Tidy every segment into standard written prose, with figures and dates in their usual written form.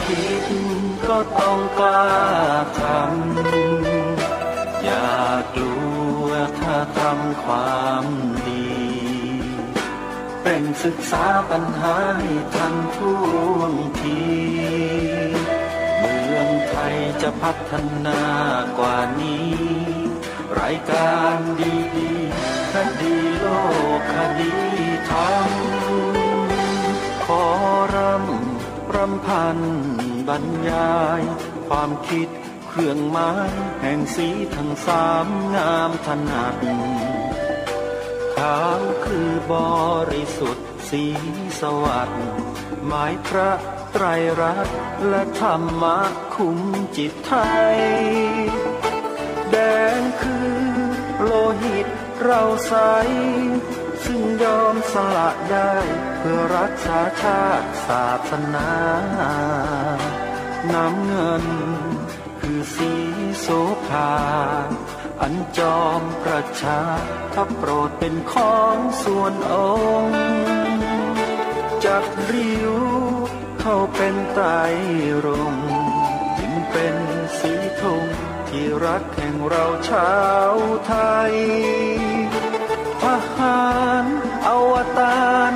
คิดก็ต้องกล้าทำอย่ากลัวถ้าทำความดีเร่งศึกษาปัญหาให้ทันท่วงทีเมืองไทยจะพัฒนากว่านี้รายการดีๆคดีโลกคดีธรรมขอรำพันบรรยายความคิดเครื่องหมายแห่งสีทั้งสามงามถนัดขาวคือบริสุทธิ์สีสวัสดิ์หมายพระไตรรัตน์และธรรมะคุ้มจิตไทยแดงคือโลหิตเราใสซึ่งยอมสละได้เพื่อรักษาชาติศาสนาน้ำเงินคือสีโสภาอันจอมประชาถ้าโปรดเป็นของส่วนองค์จักริ้วเข้าเป็นไตรรงค์จึงเป็นสีธงที่รักแห่งเราชาวไทยทหารอวตาร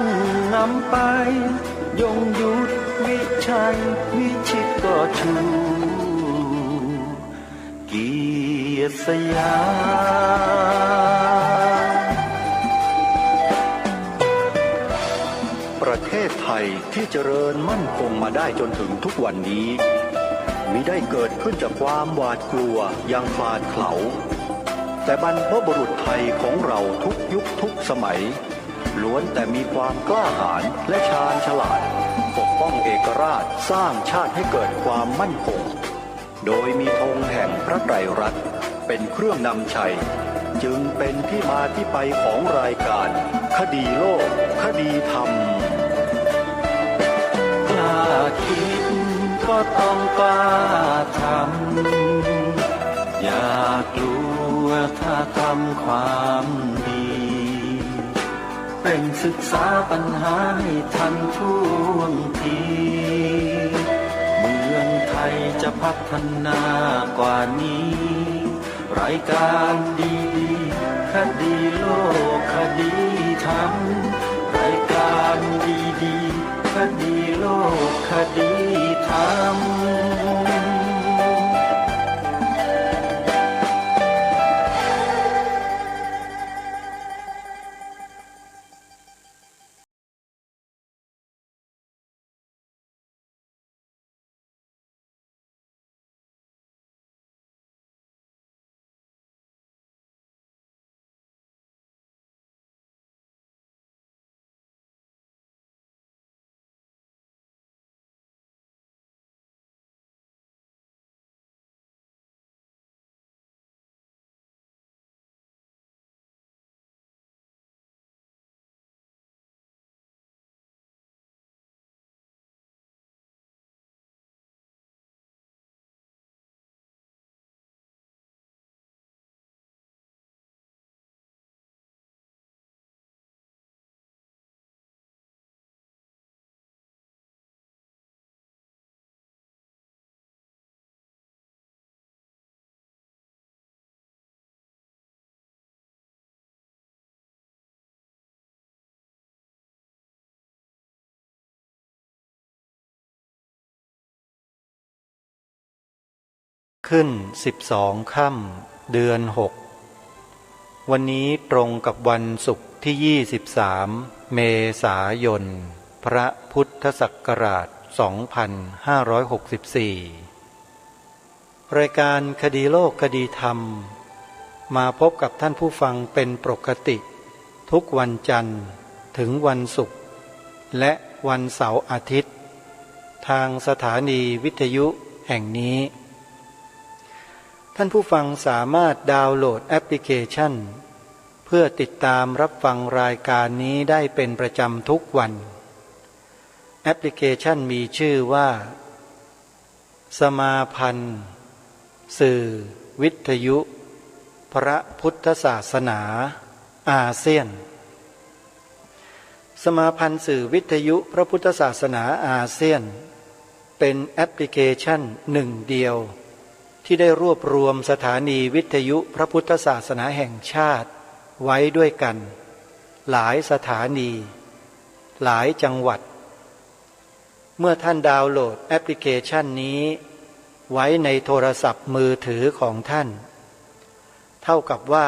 นำไปยงยุทธวิชัยวิชิตก็ชูเกียรติสยามประเทศไทยที่เจริญมั่นคงมาได้จนถึงทุกวันนี้มิได้เกิดขึ้นจากความหวาดกลัวอย่างคลาดเขลาแต่บรรพบุรุษไทยของเราทุกยุคทุกสมัยล้วนแต่มีความกล้าหาญและชาญฉลาดปกป้องเอกราชสร้างชาติให้เกิดความมั่นคงโดยมีธงแห่งพระไตรรัตน์เป็นเครื่องนำชัยจึงเป็นที่มาที่ไปของรายการคดีโลกคดีธรรมกล้าคิดก็ต้องกล้าทำอย่ากลัวถ้าทำความดีเร่งศึกษาปัญหาให้ทันท่วงทีเมืองไทยจะพัฒนากว่านี้รายการดีๆคดีโลกคดีธรรมรายการดีๆคดีโลกคดีธรรมขึ้น12 ค่ำเดือน 6วันนี้ตรงกับวันศุกร์ที่23เมษายนพระพุทธศักราช2564รายการคดีโลกคดีธรรมมาพบกับท่านผู้ฟังเป็นปกติทุกวันจันทร์ถึงวันศุกร์และวันเสาร์อาทิตย์ทางสถานีวิทยุแห่งนี้ท่านผู้ฟังสามารถดาวน์โหลดแอปพลิเคชันเพื่อติดตามรับฟังรายการนี้ได้เป็นประจำทุกวันแอปพลิเคชันมีชื่อว่าสมาพันธ์สื่อวิทยุพระพุทธศาสนาอาเซียนสมาพันธ์สื่อวิทยุพระพุทธศาสนาอาเซียน เป็นแอปพลิเคชันหนึ่งเดียวที่ได้รวบรวมสถานีวิทยุพระพุทธศาสนาแห่งชาติไว้ด้วยกันหลายสถานีหลายจังหวัดเมื่อท่านดาวน์โหลดแอปพลิเคชันนี้ไว้ในโทรศัพท์มือถือของท่านเท่ากับว่า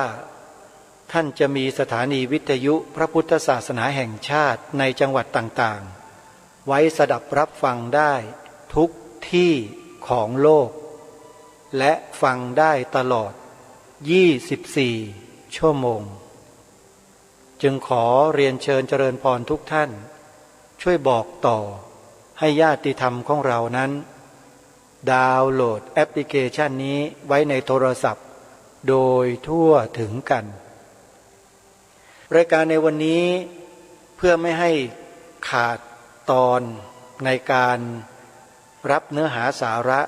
ท่านจะมีสถานีวิทยุพระพุทธศาสนาแห่งชาติในจังหวัดต่างๆไว้สดับรับฟังได้ทุกที่ของโลกและฟังได้ตลอด24 ชั่วโมงจึงขอเรียนเชิญเจริญพรทุกท่านช่วยบอกต่อให้ญาติธรรมของเรานั้นดาวน์โหลดแอปพลิเคชันนี้ไว้ในโทรศัพท์โดยทั่วถึงกันรายการในวันนี้เพื่อไม่ให้ขาดตอนในการรับเนื้อหาสาระ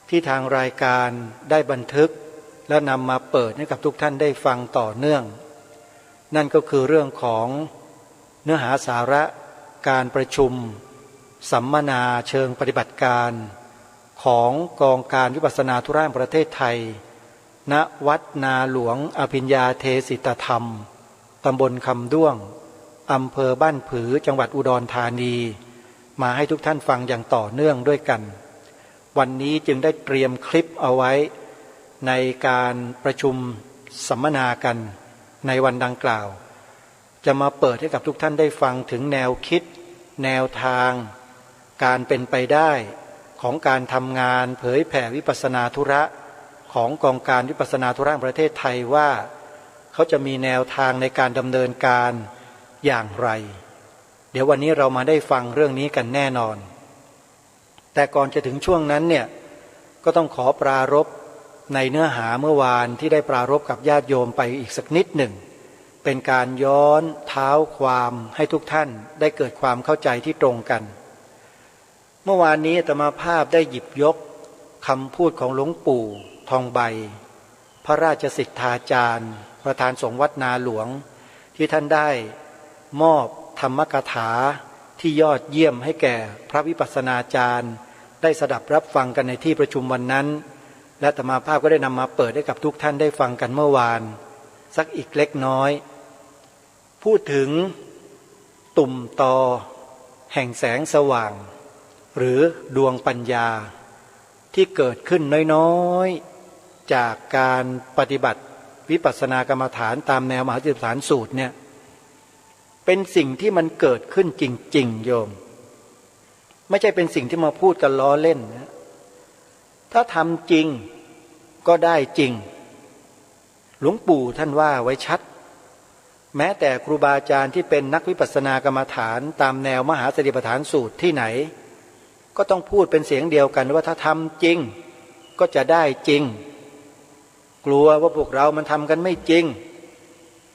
ที่ทางรายการได้บันทึกและนำมาเปิดให้กับทุกท่านได้ฟังต่อเนื่องนั่นก็คือเรื่องของเนื้อหาสาระการประชุมสัมมนาเชิงปฏิบัติการของกองการวิปัสสนาธุระแห่งประเทศไทยณวัดนาหลวงอภิญญาเทศิตธรรมตำบลคำด้วงอำเภอบ้านผือจังหวัดอุดรธานีมาให้ทุกท่านฟังอย่างต่อเนื่องด้วยกันวันนี้จึงได้เตรียมคลิปเอาไว้ในการประชุมสัมมนากันในวันดังกล่าวจะมาเปิดให้กับทุกท่านได้ฟังถึงแนวคิดแนวทางการเป็นไปได้ของการทำงานเผยแผ่วิปัสสนาธุระของกองการวิปัสสนาธุระแห่งประเทศไทยว่าเขาจะมีแนวทางในการดำเนินการอย่างไรเดี๋ยววันนี้เรามาได้ฟังเรื่องนี้กันแน่นอนแต่ก่อนจะถึงช่วงนั้นเนี่ยก็ต้องขอปรารภในเนื้อหาเมื่อวานที่ได้ปรารภกับญาติโยมไปอีกสักนิดหนึ่งเป็นการย้อนเท้าความให้ทุกท่านได้เกิดความเข้าใจที่ตรงกันเมื่อวานนี้อาตมาภาพได้หยิบยกคำพูดของหลวงปู่ทองใบพระราชสิทธาจารย์ประธานสงฆ์วัดนาหลวงที่ท่านได้มอบธรรมกถาที่ยอดเยี่ยมให้แก่พระวิปัสสนาจารย์ได้สดับรับฟังกันในที่ประชุมวันนั้นและอาตมาภาพก็ได้นำมาเปิดให้กับทุกท่านได้ฟังกันเมื่อวานสักอีกเล็กน้อยพูดถึงตุ่มตอแห่งแสงสว่างหรือดวงปัญญาที่เกิดขึ้นน้อยๆจากการปฏิบัติวิปัสสนากรรมฐานตามแนวมหาสติปัฏฐานสูตรเนี่ยเป็นสิ่งที่มันเกิดขึ้นจริงๆโยมไม่ใช่เป็นสิ่งที่มาพูดกันล้อเล่นนะถ้าทำจริงก็ได้จริงหลวงปู่ท่านว่าไว้ชัดแม้แต่ครูบาอาจารย์ที่เป็นนักวิปัสสนากรรมฐานตามแนวมหาสติปัฏฐานสูตรที่ไหนก็ต้องพูดเป็นเสียงเดียวกันว่าถ้าทำจริงก็จะได้จริงกลัวว่าพวกเรามันทำกันไม่จริง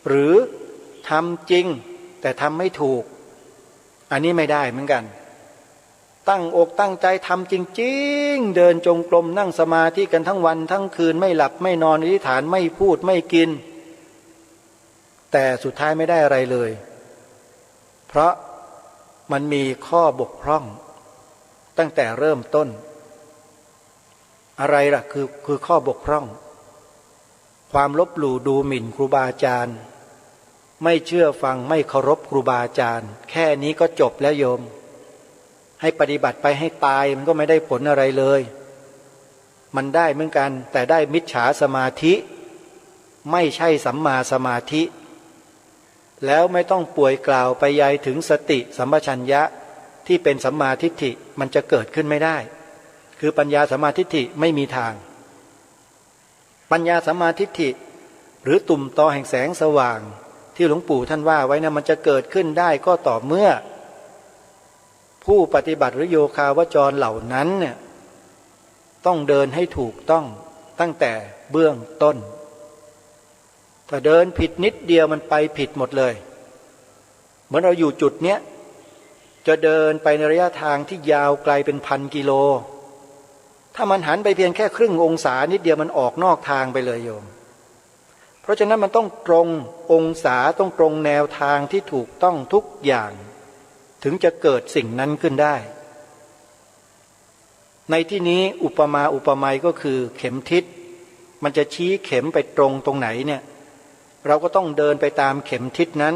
หรือทำจริงแต่ทำไม่ถูกอันนี้ไม่ได้เหมือนกันตั้งอกตั้งใจทำจริงๆเดินจงกรมนั่งสมาธิกันทั้งวันทั้งคืนไม่หลับไม่นอนอธิษฐานไม่พูดไม่กินแต่สุดท้ายไม่ได้อะไรเลยเพราะมันมีข้อบกพร่องตั้งแต่เริ่มต้นอะไรล่ะคือข้อบกพร่องความลบหลู่ดูหมิ่นครูบาอาจารย์ไม่เชื่อฟังไม่เคารพครูบาอาจารย์แค่นี้ก็จบแล้วโยมให้ปฏิบัติไปให้ตายมันก็ไม่ได้ผลอะไรเลยมันได้เหมือนกันแต่ได้มิจฉาสมาธิไม่ใช่สัมมาสมาธิแล้วไม่ต้องป่วยกล่าวไปยายถึงสติสัมปชัญญะที่เป็นสัมมาทิฏฐิมันจะเกิดขึ้นไม่ได้คือปัญญาสัมมาทิฏฐิไม่มีทางปัญญาสัมมาทิฏฐิหรือตุ่มตอแห่งแสงสว่างที่หลวงปู่ท่านว่าไว้นะมันจะเกิดขึ้นได้ก็ต่อเมื่อผู้ปฏิบัติหรือโยคาวจรเหล่านั้นเนี่ยต้องเดินให้ถูกต้องตั้งแต่เบื้องต้นถ้าเดินผิดนิดเดียวมันไปผิดหมดเลยเหมือนเราอยู่จุดเนี้ยจะเดินไปในระยะทางที่ยาวไกลเป็น1,000 กิโลถ้ามันหันไปเพียงแค่ครึ่งองศานิดเดียวมันออกนอกทางไปเลยโยมเพราะฉะนั้นมันต้องตรงองศาต้องตรงแนวทางที่ถูกต้องทุกอย่างถึงจะเกิดสิ่งนั้นขึ้นได้ ในที่นี้อุปมาอุปไมยก็คือเข็มทิศมันจะชี้เข็มไปตรงไหนเนี่ยเราก็ต้องเดินไปตามเข็มทิศนั้น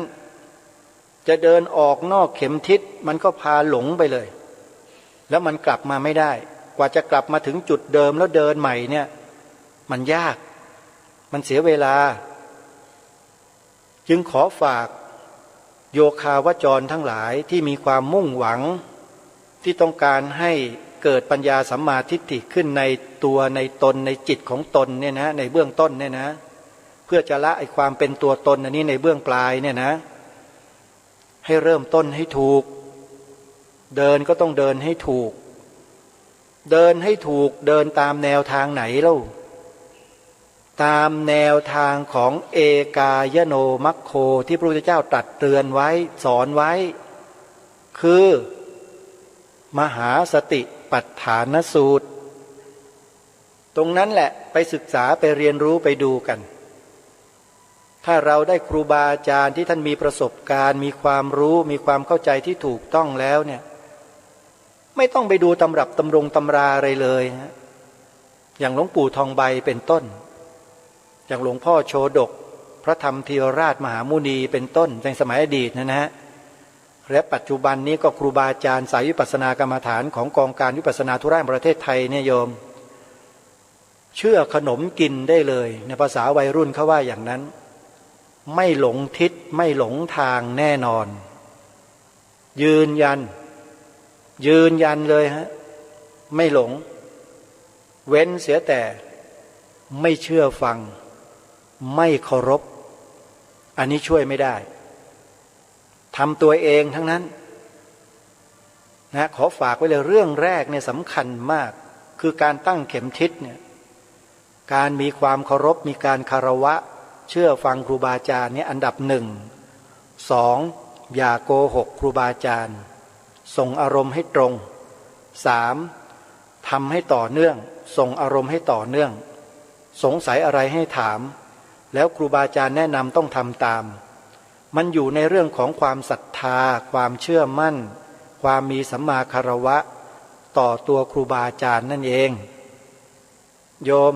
จะเดินออกนอกเข็มทิศมันก็พาหลงไปเลยแล้วมันกลับมาไม่ได้กว่าจะกลับมาถึงจุดเดิมแล้วเดินใหม่เนี่ยมันยากมันเสียเวลาจึงขอฝากโยคาวจรทั้งหลายที่มีความมุ่งหวังที่ต้องการให้เกิดปัญญาสัมมาทิฏฐิขึ้นในตัวในตนในจิตของตนเนี่ยนะในเบื้องต้นเนี่ยนะเพื่อจะละไอ้ความเป็นตัวตนอันนี้ในเบื้องปลายเนี่ยนะให้เริ่มต้นให้ถูกเดินก็ต้องเดินให้ถูกเดินให้ถูกเดินตามแนวทางไหนเล่าตามแนวทางของเอกายโนมัคโคที่พระพุทธเจ้าตรัสเตือนไว้สอนไว้คือมหาสติปัฏฐานสูตรตรงนั้นแหละไปศึกษาไปเรียนรู้ไปดูกันถ้าเราได้ครูบาอาจารย์ที่ท่านมีประสบการณ์มีความรู้มีความเข้าใจที่ถูกต้องแล้วเนี่ยไม่ต้องไปดูตำรับตำราอะไรเลยอย่างหลวงปู่ทองใบเป็นต้นอย่างหลวงพ่อโชดกพระธรรมธีรราชมหามุนีเป็นต้นในสมัยอดีตนะฮะและปัจจุบันนี้ก็ครูบาอาจารย์สายวิปัสสนากรรมฐานของกองการวิปัสสนาธุระประเทศไทยเนี่ยโยมเชื่อขนมกินได้เลยในภาษาวัยรุ่นเขาว่าอย่างนั้นไม่หลงทิศไม่หลงทางแน่นอนยืนยันเลยฮะไม่หลงเว้นเสียแต่ไม่เชื่อฟังไม่เคารพอันนี้ช่วยไม่ได้ทำตัวเองทั้งนั้นนะขอฝากไว้เลยเรื่องแรกเนี่ยสำคัญมากคือการตั้งเข็มทิศเนี่ยการมีความเคารพมีการคารวะเชื่อฟังครูบาอาจารย์เนี่ยอันดับหนึ่งสองอย่าโกหกครูบาอาจารย์ส่งอารมณ์ให้ตรงสามทำให้ต่อเนื่องส่งอารมณ์ให้ต่อเนื่องสงสัยอะไรให้ถามแล้วครูบาอาจารย์แนะนำต้องทำตามมันอยู่ในเรื่องของความศรัทธาความเชื่อมั่นความมีสัมมาคารวะต่อตัวครูบาอาจารย์นั่นเองโยม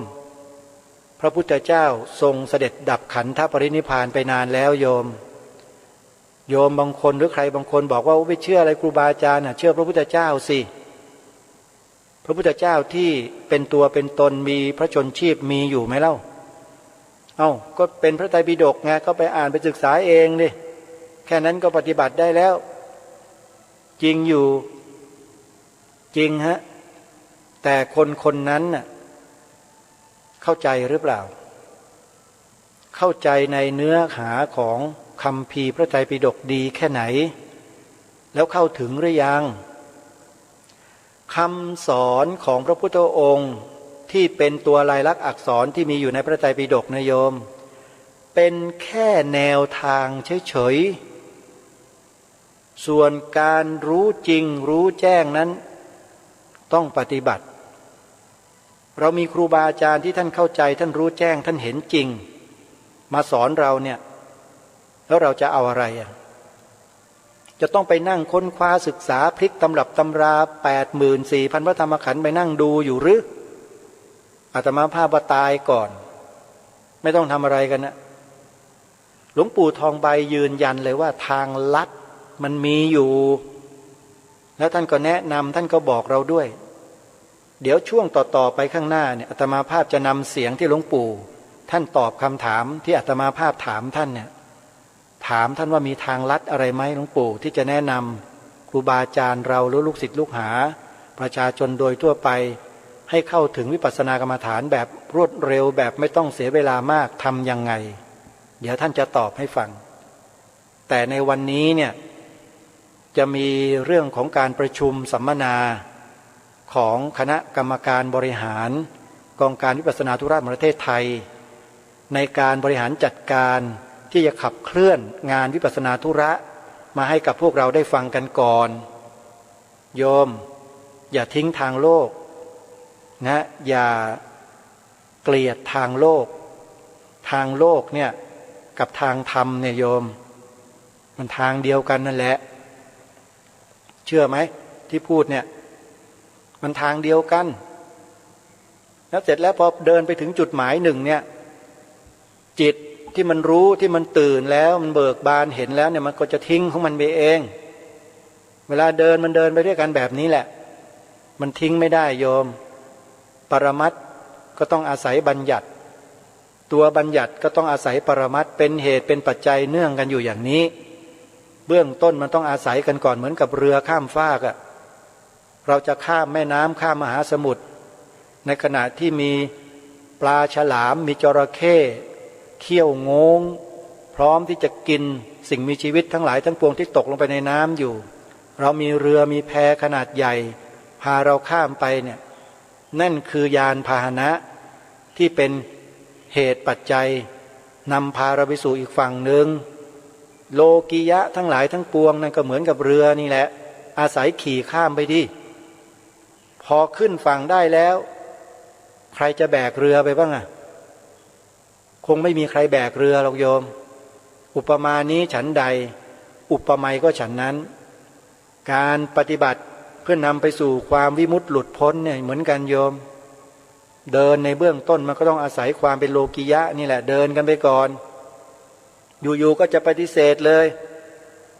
พระพุทธเจ้าทรงเสด็จดับขันธปรินิพพานไปนานแล้วโยมบางคนหรือใครบางคนบอกว่าไม่เชื่ออะไรครูบาอาจารย์เชื่อพระพุทธเจ้าสิพระพุทธเจ้าที่เป็นตัวเป็นตนมีพระชนชีพมีอยู่ไหมเล่าก็เป็นพระไตรปิฎกไงก็ไปอ่านไปศึกษาเองดิแค่นั้นก็ปฏิบัติได้แล้วจริงอยู่จริงฮะแต่คนนั้นน่ะเข้าใจหรือเปล่าเข้าใจในเนื้อหาของคัมภีร์พระไตรปิฎกดีแค่ไหนแล้วเข้าถึงหรือยังคำสอนของพระพุทธองค์ที่เป็นตัวลายลักษณ์อักษรที่มีอยู่ในพระไตรปิฎกนะโยมเป็นแค่แนวทางเฉยๆส่วนการรู้จริงรู้แจ้งนั้นต้องปฏิบัติเรามีครูบาอาจารย์ที่ท่านเข้าใจท่านรู้แจ้งท่านเห็นจริงมาสอนเราเนี่ยแล้วเราจะเอาอะไรจะต้องไปนั่งค้นคว้าศึกษาพลิกตำรับตำรา 84,000 พระธรรมขันธ์ไปนั่งดูอยู่หรืออาตมาภาพว่าตายก่อนไม่ต้องทำอะไรกันนะหลวงปู่ทองใบยืนยันเลยว่าทางลัดมันมีอยู่แล้วท่านก็แนะนำท่านก็บอกเราด้วยเดี๋ยวช่วงต่อไปข้างหน้าเนี่ยอาตมาภาพจะนำเสียงที่หลวงปู่ท่านตอบคำถามที่อาตมาภาพถามท่านเนี่ยถามท่านว่ามีทางลัดอะไรไหมหลวงปู่ที่จะแนะนำครูบาอาจารย์เราหรือลูกศิษย์ลูกหาประชาชนโดยทั่วไปให้เข้าถึงวิปัสสนากรรมฐานแบบรวดเร็วแบบไม่ต้องเสียเวลามากทำยังไงเดี๋ยวท่านจะตอบให้ฟังแต่ในวันนี้เนี่ยจะมีเรื่องของการประชุมสัมมนาของคณะกรรมการบริหารกองการวิปัสสนาธุระประเทศไทยในการบริหารจัดการที่จะขับเคลื่อนงานวิปัสสนาธุระมาให้กับพวกเราได้ฟังกันก่อนโยมอย่าทิ้งทางโลกนะอย่าเกลียดทางโลกเนี่ยกับทางธรรมเนี่ยโยมมันทางเดียวกันนั่นแหละเชื่อไหมที่พูดเนี่ย มันทางเดียวกันแล้วเสร็จแล้วพอเดินไปถึงจุดหมายหนึ่งเนี่ยจิตที่มันรู้ที่มันตื่นแล้วมันเบิกบานเห็นแล้วเนี่ยมันก็จะทิ้งของมันไปเองเวลาเดินมันเดินไปด้วยกันแบบนี้แหละมันทิ้งไม่ได้โยมปรมัตถ์ก็ต้องอาศัยบัญญัติตัวบัญญัติก็ต้องอาศัยปรมัตถ์เป็นเหตุเป็นปัจจัยเนื่องกันอยู่อย่างนี้เบื้องต้นมันต้องอาศัยกันก่อนเหมือนกับเรือข้ามฟากอะเราจะข้ามแม่น้ำข้ามมหาสมุทรในขณะที่มีปลาฉลามมีจระเข้เขี้ยวโง้งพร้อมที่จะกินสิ่งมีชีวิตทั้งหลายทั้งปวงที่ตกลงไปในน้ำอยู่เรามีเรือมีแพขนาดใหญ่พาเราข้ามไปเนี่ยนั่นคือยานพาหนะที่เป็นเหตุปัจจัยนำพาเราไปสู่อีกฝั่งหนึ่งโลกิยะทั้งหลายทั้งปวงนั่นก็เหมือนกับเรือนี่แหละอาศัยขี่ข้ามไปดิพอขึ้นฝั่งได้แล้วใครจะแบกเรือไปบ้างอะคงไม่มีใครแบกเรือหรอกโยมอุปมานี้ฉันใดอุปไมยก็ฉันนั้นการปฏิบัติเพื่อนำไปสู่ความวิมุตติหลุดพ้นเนี่ยเหมือนกันโยมเดินในเบื้องต้นมันก็ต้องอาศัยความเป็นโลกิยะนี่แหละเดินกันไปก่อนอยู่ๆก็จะปฏิเสธเลย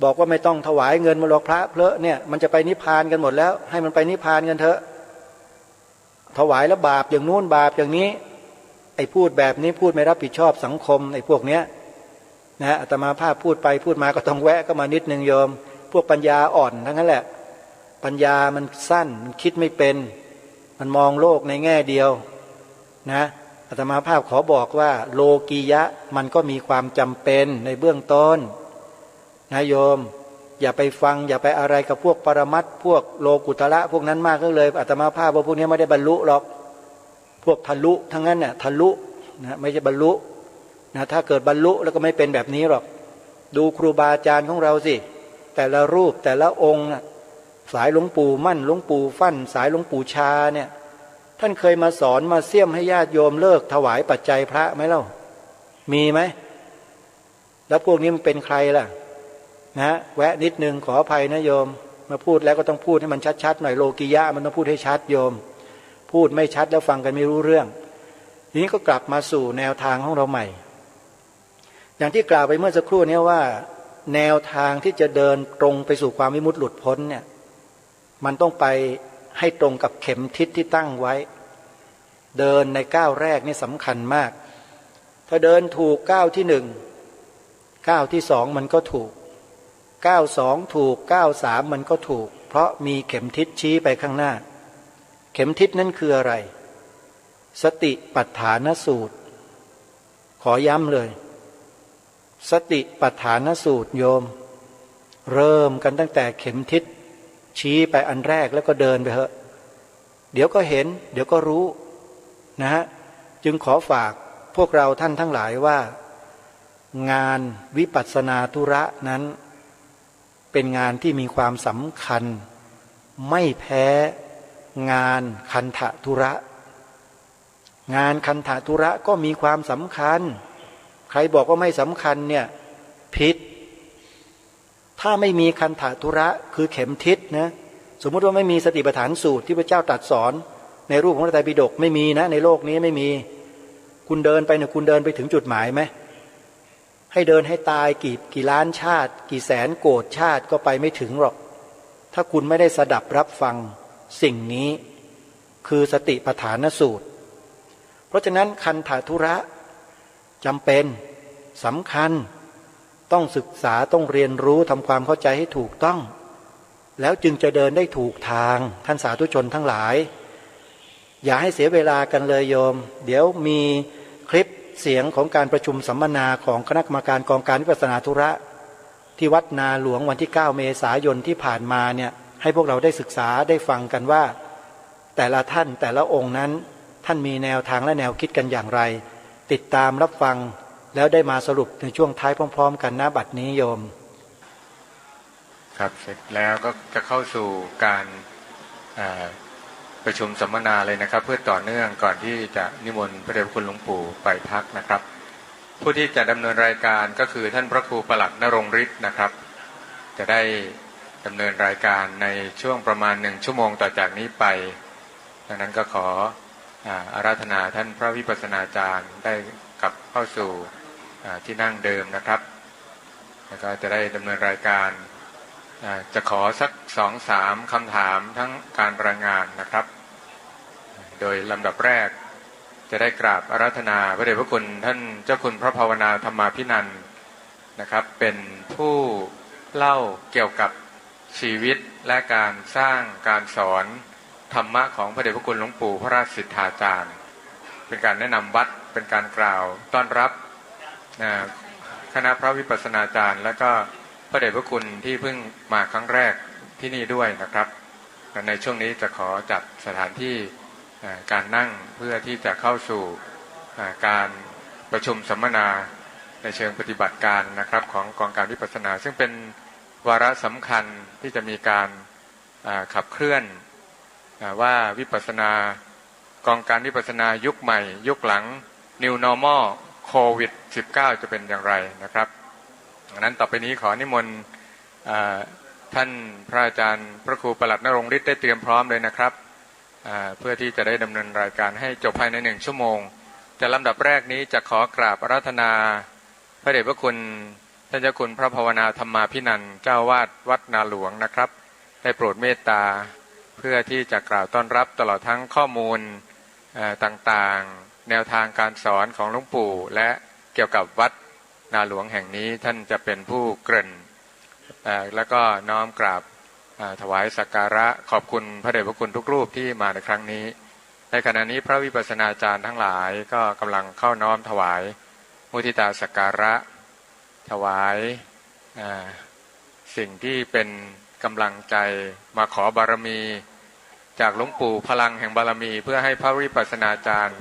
บอกว่าไม่ต้องถวายเงินมาหรอกพระเพลอะเนี่ยมันจะไปนิพพานกันหมดแล้วให้มันไปนิพพานกันเถอะถวายแล้วบาปอย่างนู้นบาปอย่างนี้ไอ้พูดแบบนี้พูดไม่รับผิดชอบสังคมไอ้พวกเนี้ยนะอาตมาภาพพูดไปพูดมาก็ต้องแวะก็มานิดนึงโยมพวกปัญญาอ่อนทั้งนั้นแหละปัญญามันสั้นมันคิดไม่เป็นมันมองโลกในแง่เดียวนะอาตมาภาพขอบอกว่าโลกียะมันก็มีความจำเป็นในเบื้องต้นนะโยมอย่าไปฟังอย่าไปอะไรกับพวกปรมัตถ์พวกโลกุตระพวกนั้นมากก็เลยอาตมาภาพว่าพวกนี้ไม่ได้บรรลุหรอกพวกทะลุทั้งนั้นน่ะทะลุนะไม่ใช่บรรลุนะถ้าเกิดบรรลุแล้วก็ไม่เป็นแบบนี้หรอกดูครูบาอาจารย์ของเราสิแต่ละรูปแต่ละองค์สายหลวงปู่มั่นหลวงปู่ฟั่นสายหลวงปู่ชาเนี่ยท่านเคยมาสอนมาเสี่ยมให้ญาติโยมเลิกถวายปัจจัยพระไหมเล่ามีไหมแล้วพวกนี้มันเป็นใครล่ะนะแวะนิดนึงขออภัยนะโยมมาพูดแล้วก็ต้องพูดให้มันชัดๆหน่อยโลกิยะมันต้องพูดให้ชัดโยมพูดไม่ชัดแล้วฟังกันไม่รู้เรื่องทีนี้ก็กลับมาสู่แนวทางของเราใหม่อย่างที่กล่าวไปเมื่อสักครู่นี้ว่าแนวทางที่จะเดินตรงไปสู่ความวิมุตติหลุดพ้นเนี่ยมันต้องไปให้ตรงกับเข็มทิศที่ตั้งไว้เดินในก้าวแรกนี่สำคัญมากถ้าเดินถูกก้าวที่หนึ่งก้าวที่สองมันก็ถูกก้าวสองถูกก้าวสามมันก็ถูกเพราะมีเข็มทิศชี้ไปข้างหน้าเข็มทิศนั้นคืออะไรสติปัฏฐานสูตรขอย้ำเลยสติปัฏฐานสูตรโยมเริ่มกันตั้งแต่เข็มทิศชี้ไปอันแรกแล้วก็เดินไปเถอะเดี๋ยวก็เห็นเดี๋ยวก็รู้นะฮะจึงขอฝากพวกเราท่านทั้งหลายว่างานวิปัสสนาธุระนั้นเป็นงานที่มีความสำคัญไม่แพ้งานคันธธุระงานคันธธุระก็มีความสำคัญใครบอกว่าไม่สำคัญเนี่ยผิดถ้าไม่มีคันธธุระคือเข็มทิศนะสมมุติว่าไม่มีสติปัฏฐานสูตรที่พระเจ้าตรัสสอนในรูปของพระไตรปิฎกไม่มีนะในโลกนี้ไม่มีคุณเดินไปเนี่ยคุณเดินไปถึงจุดหมายไหมให้เดินให้ตายกี่ล้านชาติกี่แสนโกรธชาติก็ไปไม่ถึงหรอกถ้าคุณไม่ได้สดับรับฟังสิ่งนี้คือสติปัฏฐานสูตรเพราะฉะนั้นคันธธุระจำเป็นสำคัญต้องศึกษาต้องเรียนรู้ทำความเข้าใจให้ถูกต้องแล้วจึงจะเดินได้ถูกทางท่านสาธุชนทั้งหลายอย่าให้เสียเวลากันเลยโยมเดี๋ยวมีคลิปเสียงของการประชุมสัมมนาของคณะกรรมการกองการวิปัสสนาธุระที่วัดนาหลวงวันที่9 เมษายนที่ผ่านมาเนี่ยให้พวกเราได้ศึกษาได้ฟังกันว่าแต่ละท่านแต่ละองค์นั้นท่านมีแนวทางและแนวคิดกันอย่างไรติดตามรับฟังแล้วได้มาสรุปในช่วงท้ายพร้อมๆกันณบัดนี้โยมครับเสร็จแล้วก็จะเข้าสู่การประชุมสัมมนาเลยนะครับเพื่อต่อเนื่องก่อนที่จะนิมนต์พระเดชพระคุณหลวงปู่ไปพักนะครับผู้ที่จะดำเนินรายการก็คือท่านพระครูปลัดณรงค์ฤทธิ์นะครับจะได้ดำเนินรายการในช่วงประมาณ1 ชั่วโมงต่อจากนี้ไป ดังนั้นก็ขออาราธนาท่านพระวิปัสสนาจารย์ได้กลับเข้าสู่ที่นั่งเดิมนะครับแล้วก็จะได้ดำเนินรายการจะขอสัก 2-3 คำถามทั้งการรายงานนะครับโดยลำดับแรกจะได้กราบอาราธนาพระเดชพระคุณท่านเจ้าคุณพระภาวนาธรรมาภินันท์นะครับเป็นผู้เล่าเกี่ยวกับชีวิตและการสร้างการสอนธรรมะของพระเดชพระคุณหลวงปู่พระราชสิทธาจารย์เป็นการแนะนำวัดเป็นการกล่าวต้อนรับคณะพระวิปัสสนาจารย์และก็พระเดชพระคุณที่เพิ่งมาครั้งแรกที่นี่ด้วยนะครับในช่วงนี้จะขอจัดสถานที่การนั่งเพื่อที่จะเข้าสู่การประชุมสัมมนาในเชิงปฏิบัติการนะครับของกองการวิปัสสนาซึ่งเป็นวาระสำคัญที่จะมีการขับเคลื่อนว่าวิปัสสนากองการวิปัสสนายุคใหม่ยุคหลัง New Normal โควิด -19 จะเป็นอย่างไรนะครับดังนั้นต่อไปนี้ขอนิมนต์ท่านพระอาจารย์พระครูประหลัดณรงค์ฤทธิ์ได้เตรียมพร้อมเลยนะครับเพื่อที่จะได้ดำเนินรายการให้จบภายใน1 ชั่วโมงแต่ลำดับแรกนี้จะขอกราบอาราธนาพระเดชพระคุณท่านเจ้าคุณพระภาวนาธรรมาภินันท์เจ้าวาดวัดนาหลวงนะครับได้โปรดเมตตาเพื่อที่จะกล่าวต้อนรับตลอดทั้งข้อมูลต่างๆแนวทางการสอนของหลวงปู่และเกี่ยวกับวัดนาหลวงแห่งนี้ท่านจะเป็นผู้เกริ่นแล้วก็น้อมกราบถวายสักการะขอบคุณพระเดชพระคุณทุกรูปที่มาในครั้งนี้ในขณะนี้พระวิปัสสนาจารย์ทั้งหลายก็กำลังเข้าน้อมถวายมุทิตาสักการะถวายสิ่งที่เป็นกำลังใจมาขอบารมีจากหลวงปู่พลังแห่งบารมีเพื่อให้พระวิปัสสนาจารย์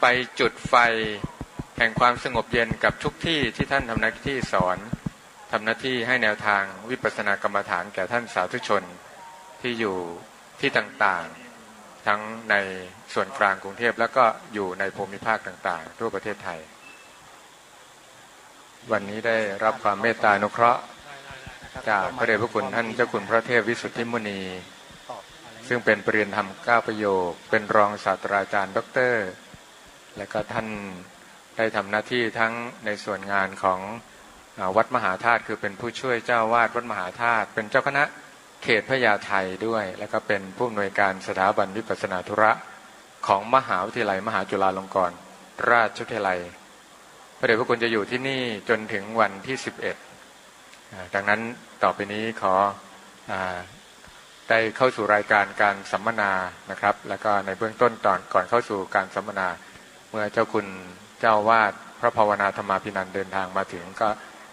ไปจุดไฟแห่งความสงบเย็นกับทุกที่ที่ท่านทำหน้าที่สอนทำหน้าที่ให้แนวทางวิปัสสนากรรมฐานแก่ท่านสาธุชนที่อยู่ที่ต่างๆทั้งในส่วนกลางกรุงเทพแล้วก็อยู่ในภูมิภาคต่างๆทั่วประเทศไทยวันนี้ได้รับความเมตตาอนุเคราะห์จากพระเดชพระคุณท่านเจ้าคุณพระเทพวิสุทธิมุนีซึ่งเป็นปริญญาธรรม9 ประโยคเป็นรองศาสตราจารย์ด็อกเตอร์และก็ท่านได้ทำหน้าที่ทั้งในส่วนงานของวัดมหาธาตุคือเป็นผู้ช่วยเจ้าวาดวัดมหาธาตุเป็นเจ้าคณะเขตพญาไทด้วยแล้วก็เป็นผู้อำนวยการสถาบันวิปัสสนาธุระของมหาวิทยาลัยมหาจุฬาลงกรณราชวิทยาลัยพระเดชพระคุณจะอยู่ที่นี่จนถึงวันที่11ดังนั้นต่อไปนี้ขอได้เข้าสู่รายการการสัมมนานะครับแล้วก็ในเบื้องต้นก่อนเข้าสู่การสัมมนาเมื่อเจ้าคุณเจ้าวาดพระภาวนาธรรมาภินันท์เดินทางมาถึงก็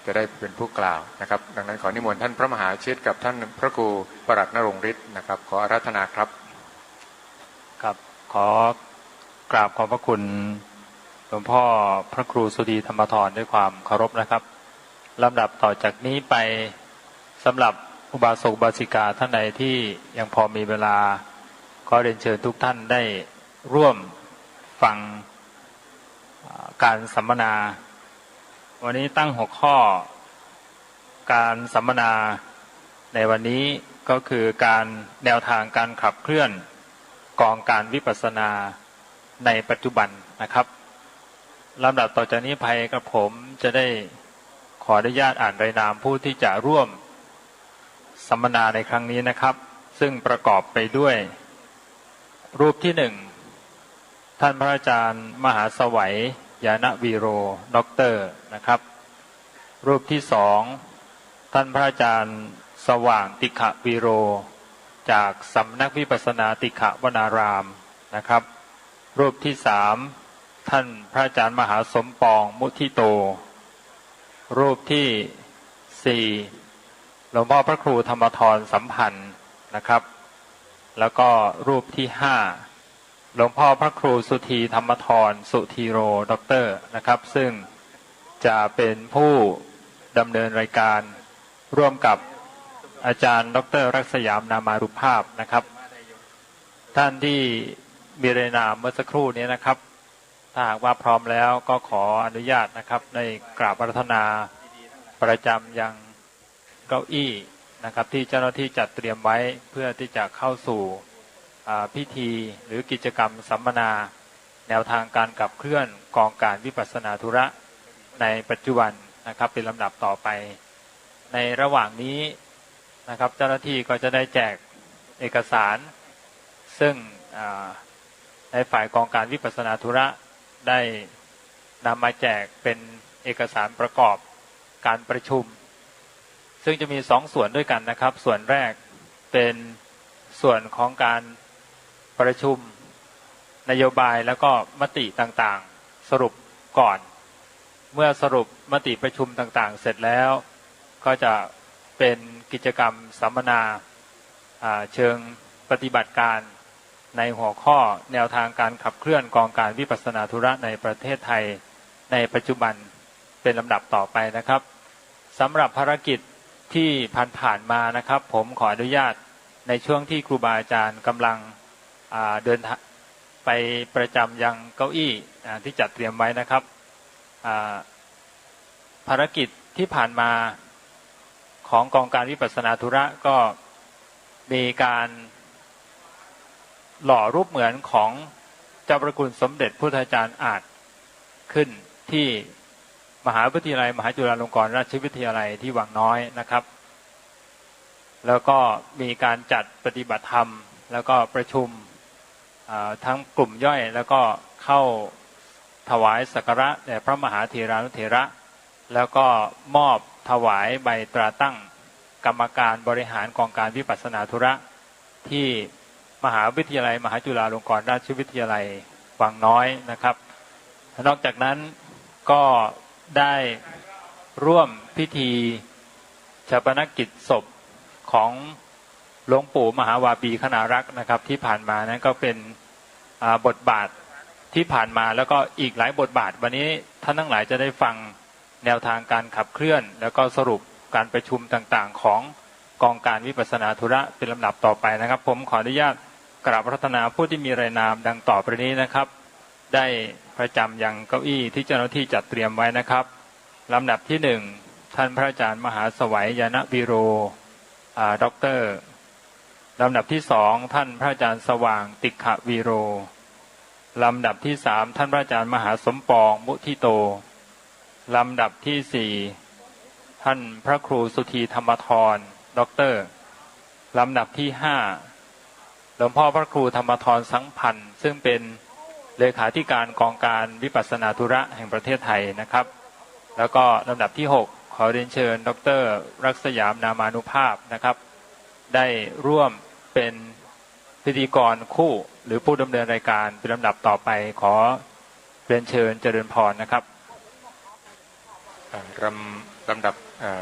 จะได้เป็นผู้กล่าวนะครับดังนั้นขอนิมนต์ท่านพระมหาชิตกับท่านพระครูประหลัดณรงค์ฤทธิ์นะครับขออาราธนาครับครับขอกราบขอบพระคุณหลวงพ่อพระครูสุดีธรรมธรด้วยความเคารพนะครับลำดับต่อจากนี้ไปสำหรับอุบาสกอุบาสิกาท่านใดที่ยังพอมีเวลาก็เรียนเชิญทุกท่านได้ร่วมฟังการสัมมนาวันนี้ตั้งหัวข้อการสัมมนาในวันนี้ก็คือการแนวทางการขับเคลื่อนกองการวิปัสสนาในปัจจุบันนะครับลำดับต่อจากนี้ไปกับผมจะได้ขออนุญาตอ่านรายนามผู้ที่จะร่วมสัมมนาในครั้งนี้นะครับซึ่งประกอบไปด้วยรูปที่1ท่านพระอาจารย์มหาสวัยยานวีโรด็อกเตอร์นะครับรูปที่2ท่านพระอาจารย์สว่างติขวีโรจากสำนักวิปัสสนาติขวนารามนะครับรูปที่3ท่านพระอาจารย์มหาสมปองมุทิโตรูปที่4หลวงพ่อพระครูธรรมธรสัมพันธ์นะครับแล้วก็รูปที่5หลวงพ่อพระครูสุธีธรรมธรสุธีโรด็อกเตอร์นะครับซึ่งจะเป็นผู้ดำเนินรายการร่วมกับอาจารย์ดร.รักษยามนามารุภาพนะครับท่านที่มีรายนามเมื่อสักครู่นี้นะครับถ้าหากว่าพร้อมแล้วก็ขออนุญาตนะครับในกราบอาราธนาประจำยังเก้าอี้นะครับที่เจ้าหน้าที่จัดเตรียมไว้เพื่อที่จะเข้าสู่ พิธีหรือกิจกรรมสัมมนาแนวทางการขับเคลื่อนกองการวิปัสสนาธุระในปัจจุบันนะครับเป็นลำดับต่อไปในระหว่างนี้นะครับเจ้าหน้าที่ก็จะได้แจกเอกสารซึ่งในฝ่ายกองการวิปัสสนาธุระได้นำมาแจกเป็นเอกสารประกอบการประชุมซึ่งจะมี2ส่วนด้วยกันนะครับส่วนแรกเป็นส่วนของการประชุมนโยบายแล้วก็มติต่างๆสรุปก่อนเมื่อสรุปมติประชุมต่างๆเสร็จแล้วก็จะเป็นกิจกรรมสัมมนาเชิงปฏิบัติการในหัวข้อแนวทางการขับเคลื่อนกองการวิปัสสนาธุระในประเทศไทยในปัจจุบันเป็นลำดับต่อไปนะครับสำหรับภารกิจที่ผ่านมานะครับผมขออนุญาตในช่วงที่ครูบาอาจารย์กำลังเดินไปประจำยังเก้าอี้ที่จัดเตรียมไว้นะครับภารกิจที่ผ่านมาของกองการวิปัสสนาธุระก็มีการหล่อรูปเหมือนของเจ้าพระคุณสมเด็จพุทธาจารย์อาจขึ้นที่มหาวิทยาลัยมหาจุฬาลงกรณราชวิทยาลัยที่วังน้อยนะครับแล้วก็มีการจัดปฏิบัติธรรมแล้วก็ประชุมทั้งกลุ่มย่อยแล้วก็เข้าถวายสักการะแด่พระมหาเถรานุเถระแล้วก็มอบถวายใบตราตั้งกรรมการบริหารกองการวิปัสสนาธุระที่มหาวิทยาลัยมหาจุฬาลงกรณราชวิทยาลัยวังน้อยนะครับนอกจากนั้นก็ได้ร่วมพิธีฌาปนกิจศพของหลวงปู่มหาวาปีคณารักษ์นะครับที่ผ่านมานั้นก็เป็นบทบาทที่ผ่านมาแล้วก็อีกหลายบทบาทวันนี้ท่านทั้งหลายจะได้ฟังแนวทางการขับเคลื่อนแล้วก็สรุปการประชุมต่างๆของกองการวิปัสสนาธุระเป็นลำดับต่อไปนะครับผมขออนุญาตกราบพระรัตนาผู้ที่มีรายนามดังต่อไปนี้นะครับได้ประจำยังเก้าอี้ที่เจ้าหน้าที่จัดเตรียมไว้นะครับลำดับที่1ท่านพระอาจารย์มหาสวัยยานวีโรด็อกเตอร์ลำดับที่2ท่านพระอาจารย์สว่างติขวีโรลำดับที่3ท่านพระอาจารย์มหาสมปองมุทิโตลำดับที่4ท่านพระครูสุธีธรรมธรด็อกเตอร์ลำดับที่5หลวงพ่อพระครูธรรมธรสังพันธ์ซึ่งเป็นเลขาธิการกองการวิปัสสนาธุระแห่งประเทศไทยนะครับแล้วก็ลำดับที่6ขอเรียนเชิญดร.รักษยามนามานุภาพนะครับได้ร่วมเป็นพิธีกรคู่หรือผู้ดำเนินรายการเป็นลำดับต่อไปขอเรียนเชิญเจริญพรนะครับลำดับ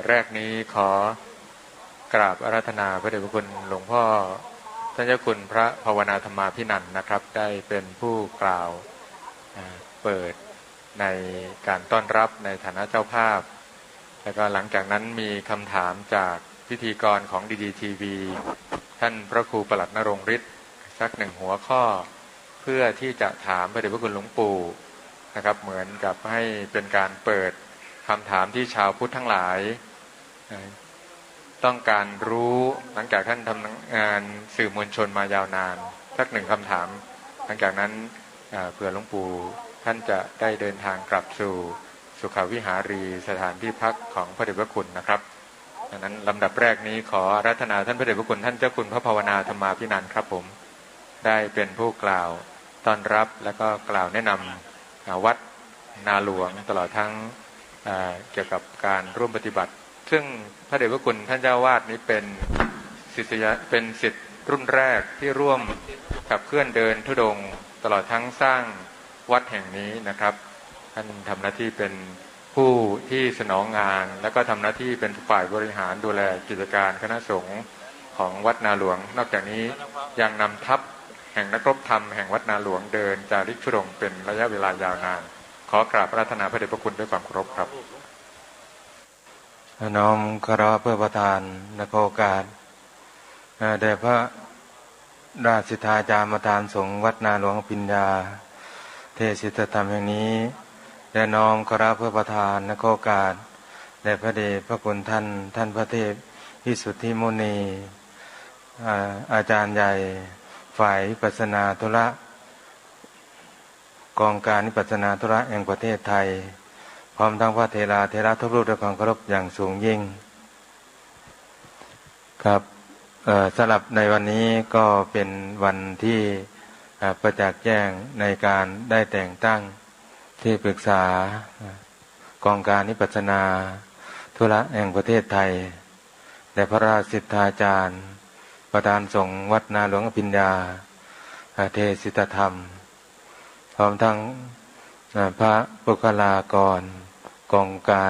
แรกนี้ขอกราบอาราธนาพระเดชพระคุณหลวงพ่อท่านเจ้าคุณพระภาวนาธรรมาภินันท์นะครับได้เป็นผู้กล่าวเปิดในการต้อนรับในฐานะเจ้าภาพแล้วก็หลังจากนั้นมีคำถามจากพิธีกรของดีทีวีท่านพระครูปลัดนรงฤทธิ์สัก1หัวข้อเพื่อที่จะถามพระเดชพระคุณหลวงปู่นะครับเหมือนกับให้เป็นการเปิดคำถามที่ชาวพุทธทั้งหลายต้องการรู้หลังจากท่านทำงานสื่อมวลชนมายาวนานสัก1คำถามหลังจากนั้นเผื่อหลวงปู่ท่านจะได้เดินทางกลับสู่สุขวิหารีสถานที่พักของพระเดชพระคุณนะครับดังนั้นลำดับแรกนี้ขออาราธนาท่านพระเดชพระคุณท่านเจ้าคุณพระภาวนาธรรมาภินันท์ครับผมได้เป็นผู้กล่าวต้อนรับและก็กล่าวแนะนำวัดนาหลวงตลอดทั้งเกี่ยวกับการร่วมปฏิบัติซึ่งพระเดชพระคุณท่านเจ้าวาดนี้เป็นศิษย์รุ่นแรกที่ร่วมขับเคลื่อนเดินธุดงค์ตลอดทั้งสร้างวัดแห่งนี้นะครับท่านทำหน้าที่เป็นผู้ที่สนองงานและก็ทำหน้าที่เป็นฝ่ายบริหารดูแลกิจการคณะสงฆ์ของวัดนาหลวงนอกจากนี้ยังนำทัพแห่งนักรบธรรมแห่งวัดนาหลวงเดินจาริกธุดงค์เป็นระยะเวลายาวนานขอกราบอาราธนาพระเดชพระคุณด้วยความเคารพครับน้อมคารวะเพื่อประทานในโอกาสแด่พระราชสิทธาจารย์ประธานสงฆ์วัดนาหลวงปิญญาเทศิตธรรมแห่งนี้และน้อมคารวะเพื่อประทานในโอกาสแด่พระเดชพระคุณท่านพระเทพวิสุทธิมุนีอาจารย์ใหญ่ ฝ่ายวิปัสสนาธุระกองการวิปัสสนาธุระแห่งประเทศไทยพร้อมทั้งพระเถระทุกรูปด้วยความเคารพอย่างสูงยิ่งครับสำหรับในวันนี้ก็เป็นวันที่ประจักษ์แจ้งในการได้แต่งตั้งที่ปรึกษากองการวิปัสสนาธุระแห่งประเทศไทยแด่พระราชสิทธาจารย์ประธานสงฆ์วัดนาหลวงอภิญญาเทศิตธรรมพร้อมทั้งพระบุคลากรกองกา